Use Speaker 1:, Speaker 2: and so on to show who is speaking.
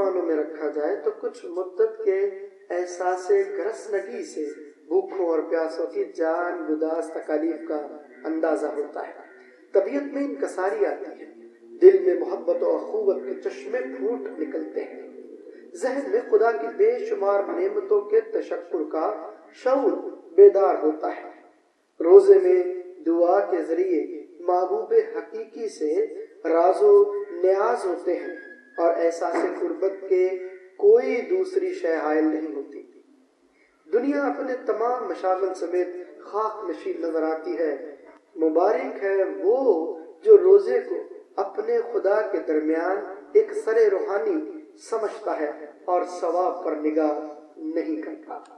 Speaker 1: معنوں میں رکھا جائے تو کچھ مدت کے احساس گرسنگی سے بھوکوں اور پیاسوں کی جان گداز تکالیف کا اندازہ ہوتا ہے۔ طبیعت میں انکساری آتی ہے، دل میں محبت و اخوت کے چشمے پھوٹ نکلتے ہیں، ذہن میں خدا کی بے شمار نعمتوں کے تشکر کا شعور بیدار ہوتا ہے۔ روزے میں دعا کے ذریعے محبوب حقیقی سے راز و نیاز ہوتے ہیں اور احساس قربت کے کوئی دوسری شے حائل نہیں ہوتی۔ دنیا اپنے تمام مشاغل سمیت خاک نشین نظر آتی ہے، مبارک ہے وہ جو روزے کو اپنے خدا کے درمیان ایک سر روحانی سمجھتا ہے اور ثواب پر نگاہ نہیں کرتا۔